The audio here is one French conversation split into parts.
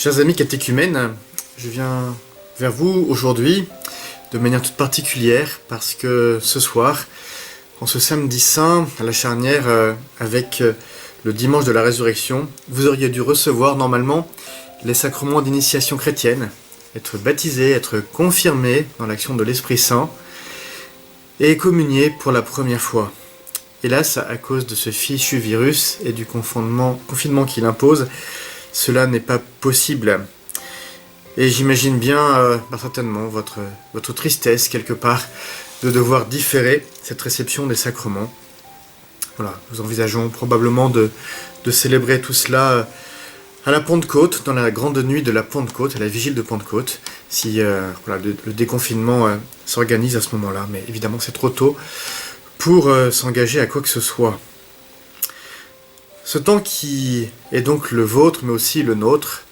Chers amis catéchumènes, je viens vers vous aujourd'hui de manière toute particulière parce que ce soir, en ce samedi saint, à la charnière avec le dimanche de la résurrection, vous auriez dû recevoir normalement les sacrements d'initiation chrétienne, être baptisé, être confirmé dans l'action de l'Esprit Saint et communié pour la première fois. Hélas, à cause de ce fichu virus et du confinement qu'il impose, cela n'est pas possible. Et j'imagine bien, certainement, votre tristesse, quelque part, de devoir différer cette réception des sacrements. Voilà, nous envisageons probablement de célébrer tout cela à la Pentecôte, dans la grande nuit de la Pentecôte, à la vigile de Pentecôte, si le déconfinement s'organise à ce moment-là. Mais évidemment, c'est trop tôt pour s'engager à quoi que ce soit. Ce temps qui est donc le vôtre, mais aussi le nôtre,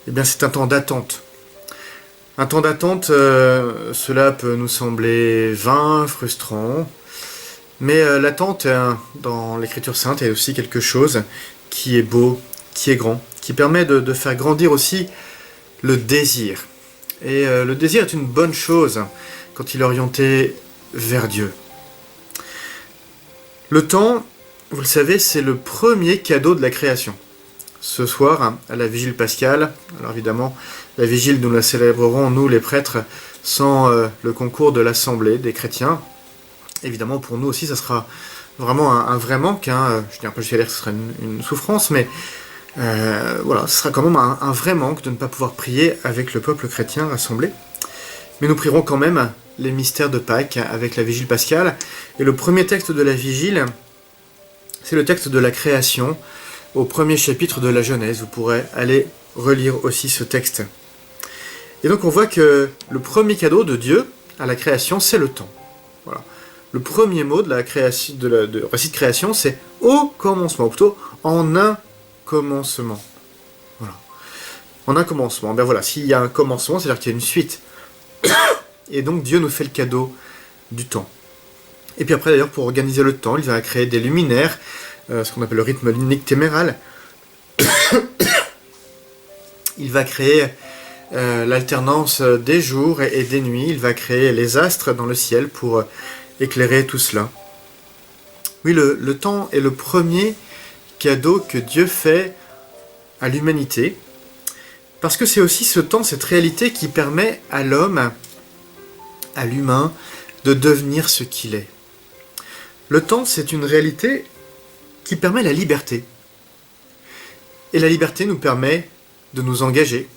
eh bien c'est un temps d'attente. Un temps d'attente, cela peut nous sembler vain, frustrant, mais l'attente dans l'Écriture sainte est aussi quelque chose qui est beau, qui est grand, qui permet de faire grandir aussi le désir. Et le désir est une bonne chose quand il est orienté vers Dieu. Le temps, vous le savez, c'est le premier cadeau de la création. Ce soir, à la vigile pascale, alors évidemment, la vigile, nous la célébrerons, nous les prêtres, sans le concours de l'Assemblée des chrétiens. Évidemment, pour nous aussi, ça sera vraiment un vrai manque. Je ne dirais pas que ce sera une souffrance, mais ce sera quand même un vrai manque de ne pas pouvoir prier avec le peuple chrétien rassemblé. Mais nous prierons quand même les mystères de Pâques avec la vigile pascale. Et le premier texte de la vigile, c'est le texte de la création, au premier chapitre de la Genèse. Vous pourrez aller relire aussi ce texte. Et donc on voit que le premier cadeau de Dieu à la création, c'est le temps. Voilà. Le premier mot de la création, de récit de création, c'est « au commencement », ou plutôt « en un commencement ». Voilà. En un commencement. Ben voilà, s'il y a un commencement, c'est-à-dire qu'il y a une suite. Et donc Dieu nous fait le cadeau du temps. Et puis après, d'ailleurs, pour organiser le temps, il va créer des luminaires, ce qu'on appelle le rythme nictéméral. Il va créer l'alternance des jours et des nuits. Il va créer les astres dans le ciel pour éclairer tout cela. Oui, le temps est le premier cadeau que Dieu fait à l'humanité, parce que c'est aussi ce temps, cette réalité qui permet à l'homme, à l'humain, de devenir ce qu'il est. Le temps, c'est une réalité qui permet la liberté. Et la liberté nous permet de nous engager.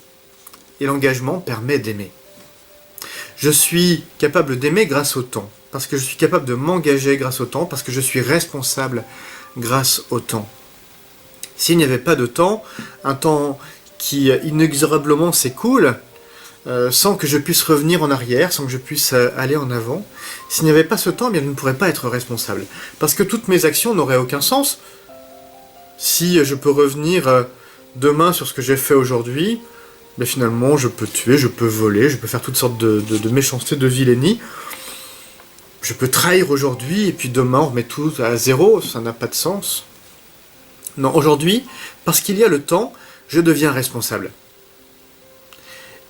Et l'engagement permet d'aimer. Je suis capable d'aimer grâce au temps. Parce que je suis capable de m'engager grâce au temps. Parce que je suis responsable grâce au temps. S'il n'y avait pas de temps, un temps qui inexorablement s'écoule, sans que je puisse revenir en arrière, sans que je puisse aller en avant. S'il n'y avait pas ce temps, eh bien, je ne pourrais pas être responsable. Parce que toutes mes actions n'auraient aucun sens. Si je peux revenir demain sur ce que j'ai fait aujourd'hui, ben finalement je peux tuer, je peux voler, je peux faire toutes sortes de méchancetés, de vilainie. Je peux trahir aujourd'hui, et puis demain on remet tout à zéro, ça n'a pas de sens. Non, aujourd'hui, parce qu'il y a le temps, je deviens responsable.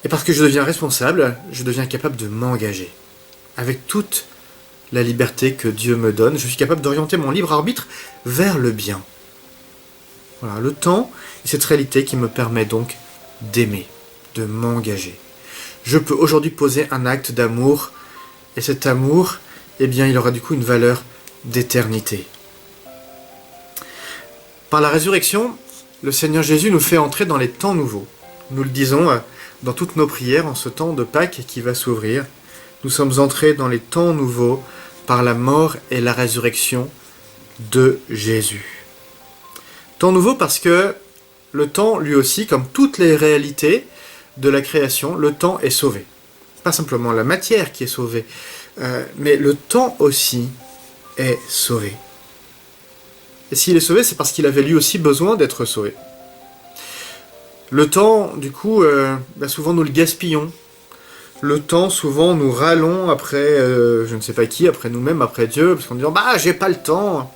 Et parce que je deviens responsable, je deviens capable de m'engager. Avec toute la liberté que Dieu me donne, je suis capable d'orienter mon libre arbitre vers le bien. Voilà, le temps est cette réalité qui me permet donc d'aimer, de m'engager. Je peux aujourd'hui poser un acte d'amour, et cet amour, eh bien, il aura du coup une valeur d'éternité. Par la résurrection, le Seigneur Jésus nous fait entrer dans les temps nouveaux. Nous le disons dans toutes nos prières en ce temps de Pâques qui va s'ouvrir. Nous sommes entrés dans les temps nouveaux par la mort et la résurrection de Jésus. Temps nouveau parce que le temps, lui aussi, comme toutes les réalités de la création, le temps est sauvé. Pas simplement la matière qui est sauvée, mais le temps aussi est sauvé. Et s'il est sauvé, c'est parce qu'il avait lui aussi besoin d'être sauvé. Le temps, du coup, souvent nous le gaspillons. Le temps, souvent, nous râlons après je ne sais pas qui, après nous-mêmes, après Dieu, parce qu'on dit « j'ai pas le temps ».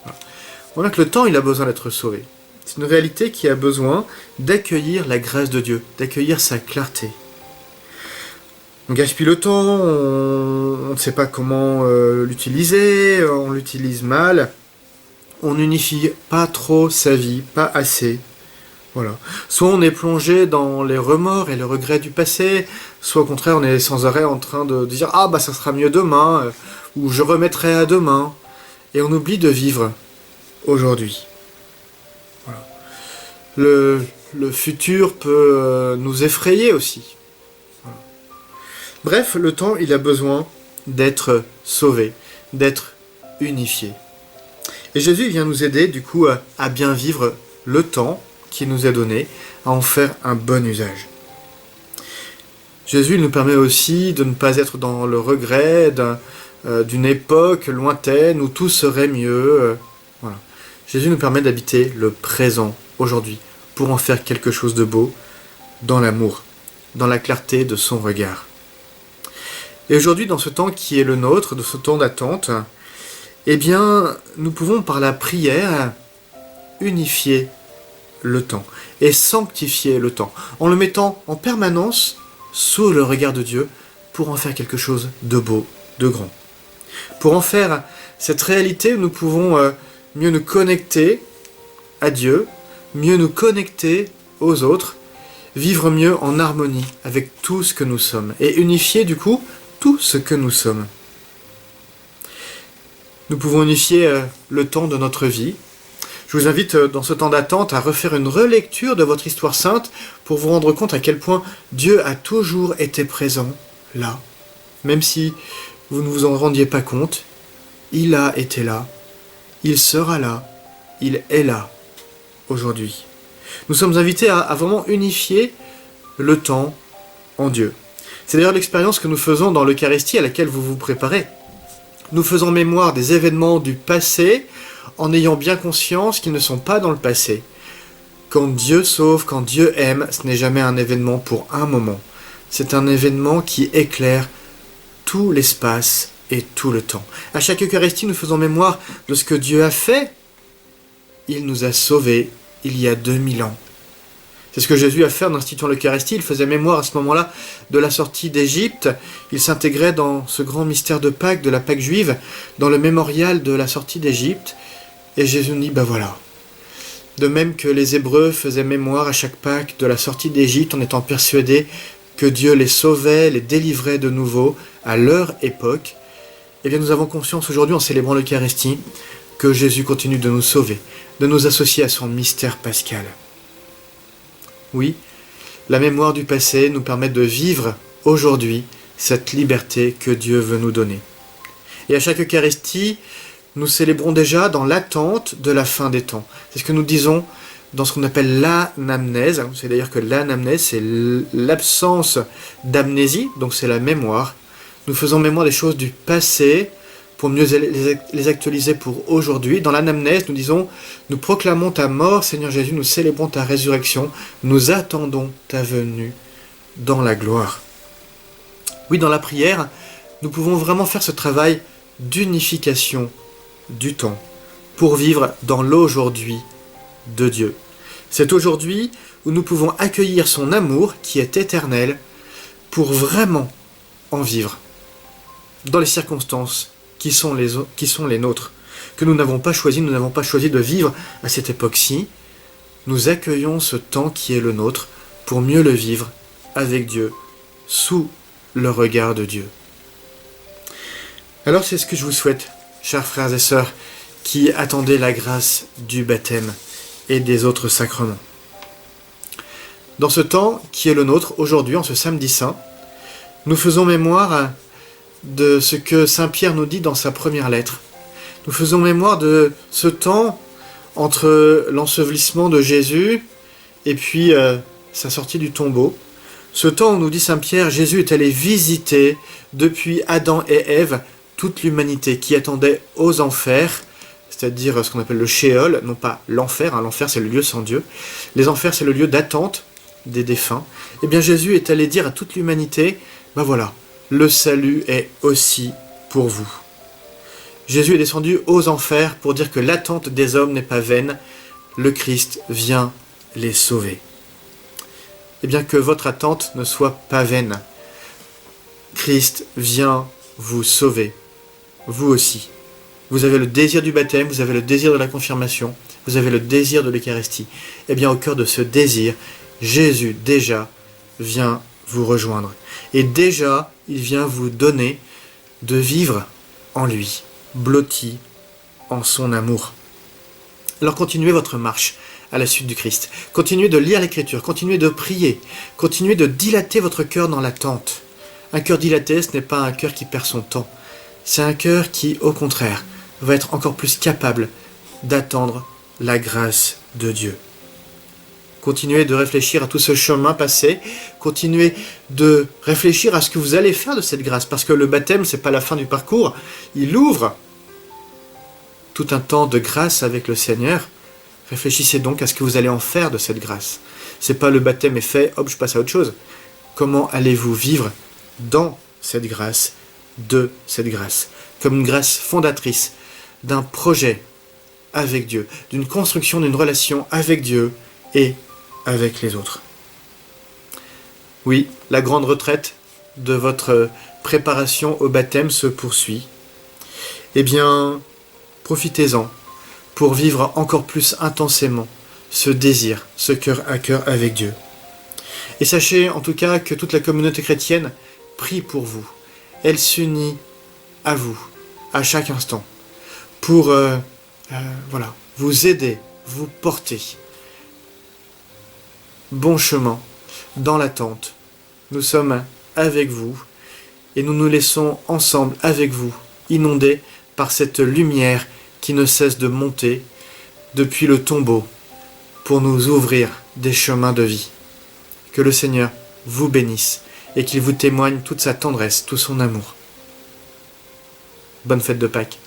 On voit que le temps, il a besoin d'être sauvé. C'est une réalité qui a besoin d'accueillir la grâce de Dieu, d'accueillir sa clarté. On gaspille le temps, on ne sait pas comment l'utiliser, on l'utilise mal, on n'unifie pas trop sa vie, pas assez. Voilà. Soit on est plongé dans les remords et les regrets du passé, soit au contraire on est sans arrêt en train de dire « Ah bah ça sera mieux demain » ou « Je remettrai à demain » et on oublie de vivre aujourd'hui. Voilà. Le futur peut nous effrayer aussi. Voilà. Bref, le temps il a besoin d'être sauvé, d'être unifié. Et Jésus vient nous aider du coup à bien vivre le temps qui nous est donné, à en faire un bon usage. Jésus nous permet aussi de ne pas être dans le regret d'une époque lointaine où tout serait mieux. Voilà. Jésus nous permet d'habiter le présent, aujourd'hui, pour en faire quelque chose de beau, dans l'amour, dans la clarté de son regard. Et aujourd'hui, dans ce temps qui est le nôtre, de ce temps d'attente, eh bien, nous pouvons par la prière unifier le temps et sanctifier le temps en le mettant en permanence sous le regard de Dieu pour en faire quelque chose de beau, de grand. Pour en faire cette réalité où nous pouvons mieux nous connecter à Dieu, mieux nous connecter aux autres, vivre mieux en harmonie avec tout ce que nous sommes et unifier du coup tout ce que nous sommes. Nous pouvons unifier le temps de notre vie. Je vous invite dans ce temps d'attente à refaire une relecture de votre histoire sainte pour vous rendre compte à quel point Dieu a toujours été présent là. Même si vous ne vous en rendiez pas compte, il a été là, il sera là, il est là aujourd'hui. Nous sommes invités à vraiment unifier le temps en Dieu. C'est d'ailleurs l'expérience que nous faisons dans l'Eucharistie à laquelle vous vous préparez. Nous faisons mémoire des événements du passé en ayant bien conscience qu'ils ne sont pas dans le passé. Quand Dieu sauve, quand Dieu aime, ce n'est jamais un événement pour un moment. C'est un événement qui éclaire tout l'espace et tout le temps. À chaque Eucharistie, nous faisons mémoire de ce que Dieu a fait. Il nous a sauvés il y a 2000 ans. C'est ce que Jésus a fait en instituant l'Eucharistie. Il faisait mémoire à ce moment-là de la sortie d'Égypte. Il s'intégrait dans ce grand mystère de Pâques, de la Pâque juive, dans le mémorial de la sortie d'Égypte. Et Jésus nous dit, ben voilà. De même que les Hébreux faisaient mémoire à chaque Pâques de la sortie d'Égypte en étant persuadés que Dieu les sauvait, les délivrait de nouveau à leur époque, eh bien nous avons conscience aujourd'hui en célébrant l'Eucharistie que Jésus continue de nous sauver, de nous associer à son mystère pascal. Oui, la mémoire du passé nous permet de vivre aujourd'hui cette liberté que Dieu veut nous donner. Et à chaque Eucharistie, nous célébrons déjà dans l'attente de la fin des temps. C'est ce que nous disons dans ce qu'on appelle l'anamnèse. C'est d'ailleurs que l'anamnèse, c'est l'absence d'amnésie, donc c'est la mémoire. Nous faisons mémoire des choses du passé pour mieux les actualiser pour aujourd'hui. Dans l'anamnèse, nous disons, nous proclamons ta mort, Seigneur Jésus, nous célébrons ta résurrection, nous attendons ta venue dans la gloire. Oui, dans la prière, nous pouvons vraiment faire ce travail d'unification du temps pour vivre dans l'aujourd'hui de Dieu. C'est aujourd'hui où nous pouvons accueillir son amour qui est éternel pour vraiment en vivre dans les circonstances qui sont les nôtres, que nous n'avons pas choisi, nous n'avons pas choisi de vivre à cette époque-ci. Nous accueillons ce temps qui est le nôtre pour mieux le vivre avec Dieu, sous le regard de Dieu. Alors c'est ce que je vous souhaite, chers frères et sœurs, qui attendez la grâce du baptême et des autres sacrements. Dans ce temps qui est le nôtre, aujourd'hui, en ce samedi saint, nous faisons mémoire de ce que saint Pierre nous dit dans sa première lettre. Nous faisons mémoire de ce temps entre l'ensevelissement de Jésus et puis sa sortie du tombeau. Ce temps où nous dit saint Pierre, Jésus est allé visiter depuis Adam et Ève toute l'humanité qui attendait aux enfers, c'est-à-dire ce qu'on appelle le Sheol, non pas l'enfer, l'enfer c'est le lieu sans Dieu, les enfers c'est le lieu d'attente des défunts. Eh bien Jésus est allé dire à toute l'humanité, ben voilà, le salut est aussi pour vous. Jésus est descendu aux enfers pour dire que l'attente des hommes n'est pas vaine, le Christ vient les sauver. Eh bien, que votre attente ne soit pas vaine. Christ vient vous sauver, vous aussi. Vous avez le désir du baptême, vous avez le désir de la confirmation, vous avez le désir de l'Eucharistie. Eh bien, au cœur de ce désir, Jésus déjà vient vous rejoindre. Et déjà, il vient vous donner de vivre en lui, blotti en son amour. Alors continuez votre marche à la suite du Christ. Continuez de lire l'Écriture, continuez de prier, continuez de dilater votre cœur dans l'attente. Un cœur dilaté, ce n'est pas un cœur qui perd son temps. C'est un cœur qui, au contraire, va être encore plus capable d'attendre la grâce de Dieu. Continuez de réfléchir à tout ce chemin passé, continuez de réfléchir à ce que vous allez faire de cette grâce, parce que le baptême, ce n'est pas la fin du parcours, il ouvre tout un temps de grâce avec le Seigneur. Réfléchissez donc à ce que vous allez en faire de cette grâce. Ce n'est pas le baptême est fait, hop, je passe à autre chose. Comment allez-vous vivre dans cette grâce, de cette grâce, comme une grâce fondatrice d'un projet avec Dieu, d'une construction d'une relation avec Dieu et avec les autres. Oui, la grande retraite de votre préparation au baptême se poursuit. Eh bien, profitez-en pour vivre encore plus intensément ce désir, ce cœur à cœur avec Dieu. Et sachez en tout cas que toute la communauté chrétienne prie pour vous. Elle s'unit à vous, à chaque instant, pour vous aider, vous porter. Bon chemin, dans l'attente. Nous sommes avec vous et nous nous laissons ensemble avec vous, inondés par cette lumière qui ne cesse de monter depuis le tombeau pour nous ouvrir des chemins de vie. Que le Seigneur vous bénisse et qu'il vous témoigne toute sa tendresse, tout son amour. Bonne fête de Pâques.